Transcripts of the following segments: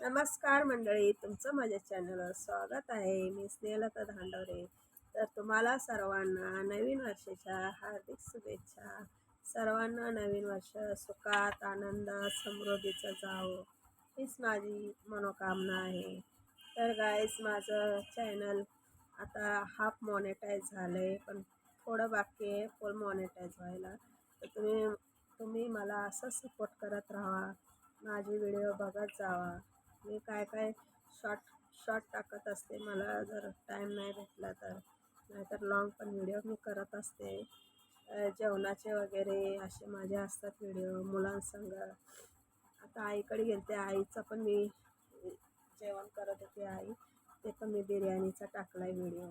नमस्कार मंडळी, तुमचं माझ्या चॅनलवर स्वागत आहे. मी स्नेहलता धांडवरे. तर तुम्हाला सर्वांना नवीन वर्षाच्या हार्दिक शुभेच्छा. सर्वांना नवीन वर्ष सुखात आनंद समृद्धीचं जावं हीच माझी मनोकामना आहे. तर गाईस, माझं चॅनल आता हाफ मॉनिटाईज झालं आहे, पण थोडं बाकी आहे फुल मॉनिटाईज व्हायला. तर तुम्ही मला असं सपोर्ट करत राहा, माझे व्हिडिओ बघत जावा. मी काय शॉर्ट टाकत असते, मला जर टाईम नाही भेटला तर. नाहीतर लॉंग पण व्हिडिओ मी करत असते. जेवणाचे वगैरे असे माझे असतात व्हिडिओ मुलांसंग. आता आईकडे गेलते, आईचं पण मी जेवण करत होते आई, ते पण मी बिर्याणीचा टाकलाय व्हिडिओ,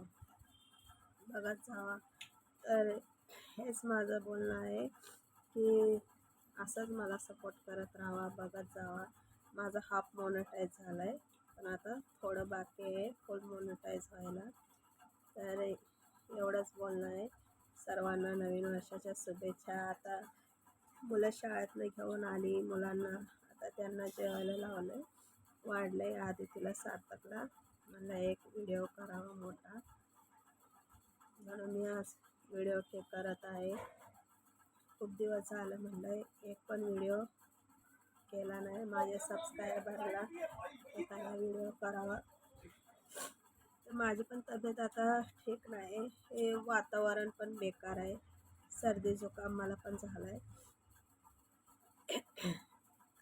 बघत जावा. तर हेच माझं बोलणं आहे की असंच मला सपोर्ट करत राहावा, बघत जावा. माझं हाफ मॉनिटाईज झालं आहे, पण आता थोडं बाकी आहे फुल मॉनिटाईज व्हायला. तर एवढंच बोलणं आहे. सर्वांना नवीन वर्षाच्या शुभेच्छा. आता मुलं शाळेतनं घेऊन आली मुलांना, आता त्यांना जेवायला लावलं आहे, वाढलं आहे. आधी तिला सार्थकला म्हणलं एक व्हिडिओ करावा मोठा, म्हणून मी आज व्हिडिओ करत आहे. खूप दिवस झालं म्हणलं एक पण व्हिडिओ केला नाही. माझ्या सबस्क्रायबरला एखादा व्हिडिओ करावा. तर माझी पण तब्येत आता ठीक नाही, हे वातावरण पण बेकार आहे, सर्दी जुकाम मला पण झाला आहे.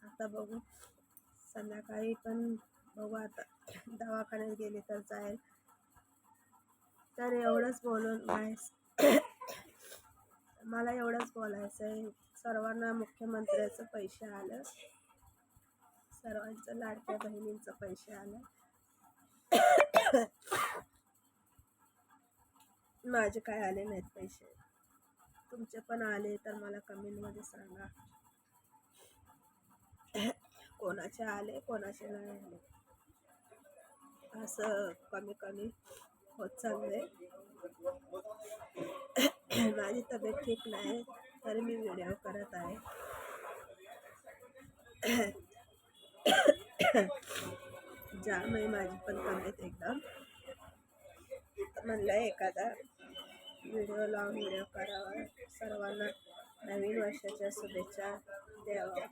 आता बघू, संध्याकाळी पण बघू, आता दवाखान्यात गेली तर जाईल. तर एवढंच बोलून गाईस, मला एवढंच बोलायचं आहे. सर्वांना मुख्यमंत्र्याचं पैसे आलं, सर्वांचं लाडक्या बहिणींचं पैसे आलं. माझे काय आले नाहीत पैसे. तुमचे पण आले तर मला कमेंटमध्ये सांगा, कोणाचे आले कोणाचे नाही आले. असं कमी कमी होत चाललंय. माझी तब्येत ठीक नाही तरी मी व्हिडिओ करत आहे. जाम आहे माझी पण तब्येत एकदम. म्हणलं एखादा व्हिडिओ लावून व्हिडिओ करावा, सर्वांना नवीन वर्षाच्या शुभेच्छा द्यावा,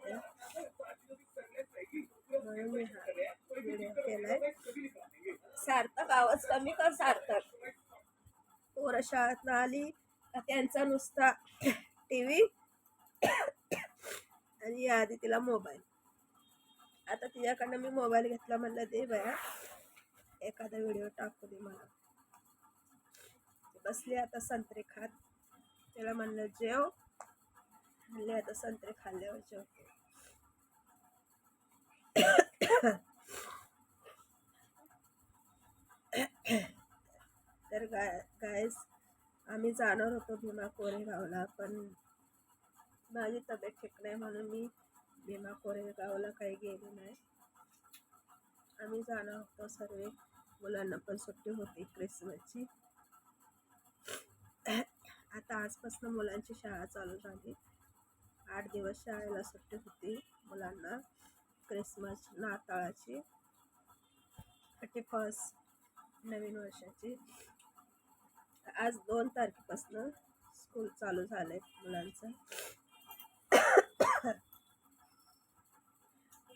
म्हणून मी हा व्हिडिओ केलाय. सार्थक, आवाज कमी कर सार्थक. पोरं शाळेतनं आली का त्यांचा नुसता TV आणि आधी तिला मोबाईल. आता तिच्याकडनं मी मोबाईल घेतला, म्हणलं दे बया एखादा व्हिडिओ टाकू दे मला. बसली आता संत्रे खात, तिला म्हणलं जेव, म्हणले आता संत्रे खाल्ल्यावर जेवते. तर गाईस, आम्ही जाणार होतो भीमा कोरेगावला, पण माझी तब्येत ठीक नाही म्हणून मी भीमा कोरेगावला काही गेले नाही. आम्ही जाणार होतो सर्व, मुलांना पण सुट्टी होती क्रिसमसची. आता आजपासून मुलांची शाळा चालू झाली, 8 दिवस शाळेला सुट्टी होती मुलांना. क्रिसमस, नाताळाची, 31st, नवीन वर्षाची. आज 2 तारखेपासून स्कूल चालू झालंय मुलांचं.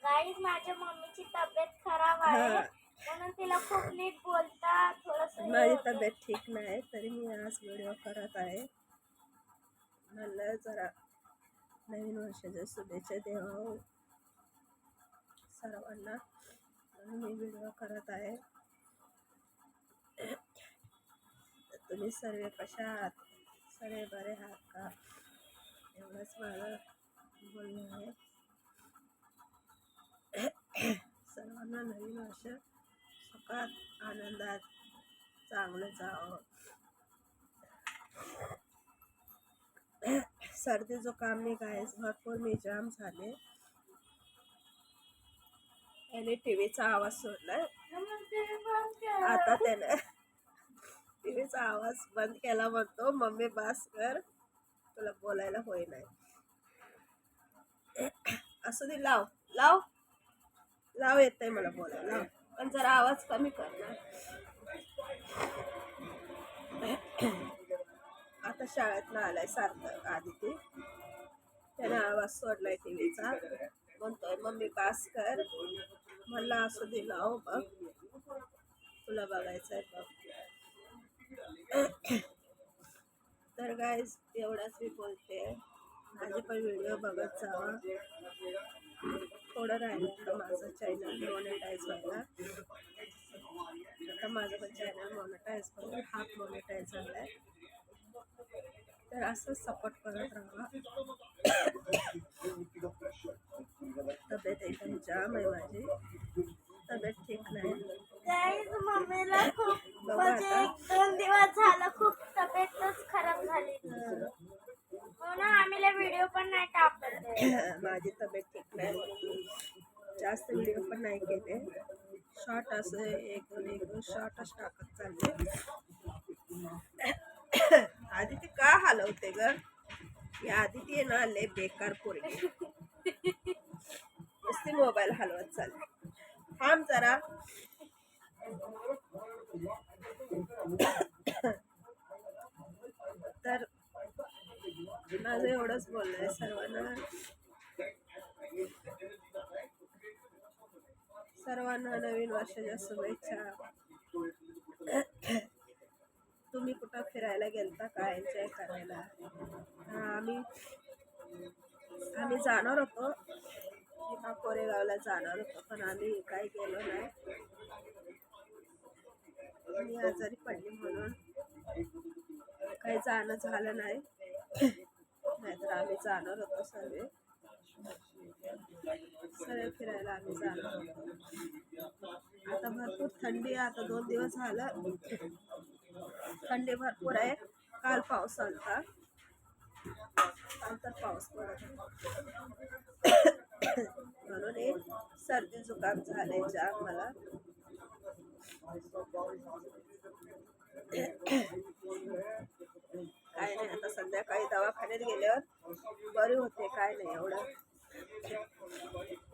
गाईज, माझ्या मम्मीची तब्येत खराब आहे, म्हणून तिला खूप नीट बोलता थोडंसं. माझी तब्येत ठीक नाही तरी मी आज व्हिडिओ करत आहे. म्हणलं जरा नवीन वर्षाच्या शुभेच्छा द्यावं सर्वांना, म्हणून मी व्हिडिओ करत आहे. तुम्ही सर्व कशा आहात? सर्व बरे आहात का? एवढंच माझं बोलणं आहे. सर्वांना नवीन वर्ष सुखात आनंदात चांगलं जावं. सर्दी जुकामने गायस भरपूर मी जाम झाले. त्याने टीव्हीचा आवाज सोडलाय, आता त्याने टीव्हीचा आवाज बंद केला, म्हणतो मम्मी बास कर, तुला बोलायला होई नाही. असू दे, लाव लाव. लाव येतंय मला बोलायला पण जरा आवाज कमी कर ना. आता शाळेतनं आलाय सार्थक आदिती. त्याने आवाज सोडलाय टीव्हीचा. म्हणतोय मम्मी पास कर. म्हणलं असू दे लाव बघ. तुला बघायचंय बघ. तर गाईज एवढाच मी बोलते. माझे पण व्हिडिओ बघत जावा. थोडं राहिलं तर माझं चॅनल मॉनिटाईज व्हायला. आता माझं पण चॅनल मॉनिटाईज करून हाफ मॉनिटाईज झालाय. तर असंच सपोर्ट करत राहा. तब्येत एकदम जाम आहे माझी. तब्येत ठीक नाही. गाईज मम्मीला खूप बघा म्हणजे आता. 1-2 दिवस झालं खूप तब्येतच खराब झाली. म्हणून आम्ही व्हिडिओ पण नाही टाकत आहे. माझी तब्येत ठीक नाही. जास्त व्हिडिओ पण नाही केले. शॉर्ट असं एक दोन शॉर्टच टाकत चालले. आधी ती का हलवते ग. या आधी ती ना लय बेकार पोरगी. नुसती मोबाईल हलवत चालली. थांब जरा. तर माझं एवढंच बोलणं आहे सर्वांना नवीन वर्षाच्या शुभेच्छा. तुम्ही कुठं फिरायला गेलता का एन्जॉय करायला? आम्ही जाणार होतो किंवा कोरेगावला जाणार होतो पण आम्ही काही गेलो नाही. मी आजारी पडली म्हणून काही जाणं झालं नाही. नाहीतर आम्ही जाणार होतो सर्व फिरायला आम्ही जाणार होतो. आता भरपूर थंडी आहे. आता 2 दिवस झालं थंडी भरपूर आहे. काल पाऊस आलता. नंतर पाऊस पडत म्हणून एक सर्दी जुकाम झाले जाम मला. काय नाही आता संध्याकाळी दवाखान्यात गेल्यावर बरी होते. काय नाही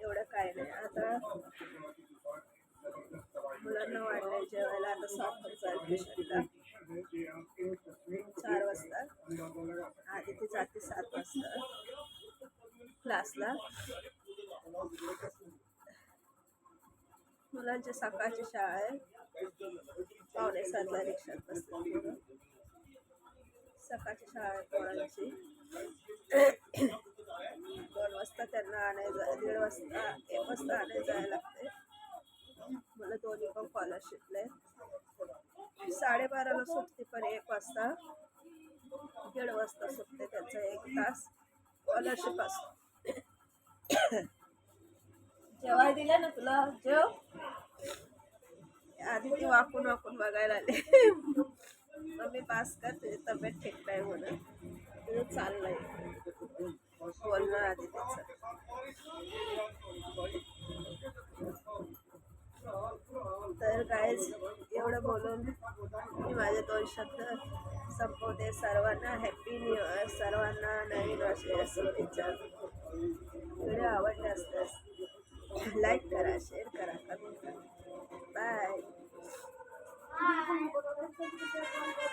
एवढं काय नाही. आता मुलांना वाढलंय जेवायला. आता सार्थक जाईल ट्युशनला 4 वाजता. आधी ती जाते 7 वाजता क्लासला. मुलांची सकाळची शाळा आहे. 6:45ला रिक्षात बसते. सकाळची शाळा आहे पोरांची. 2 वाजता त्यांना आणायला 1:30 वाजता 1 वाजता आणायला जायला लागते. मला दोन्ही पण स्कॉलरशिपला आहे. 12:30ला सुटते पण 1 वाजता 1:30 वाजता सुटते. त्यांचा 1 तास स्कॉलरशिप असतो. जेवाय दिलं ना तुला जेव. आधी ती वाकून बघायला आले. मम्मी पास कर तुझी तब्येत ठीक नाही म्हणून. तुझं चाललंय बोलणं आधी तिचं. तर गाईज एवढं बोलून मी माझे 2 शब्द संपवते. सर्वांना हॅपी न्यू इयर. सर्वांना नवीन वर्षाच्या शुभेच्छा. व्हिडिओ आवडले असल्यास लाईक करा, शेअर करा, कमेंट करा. बाय.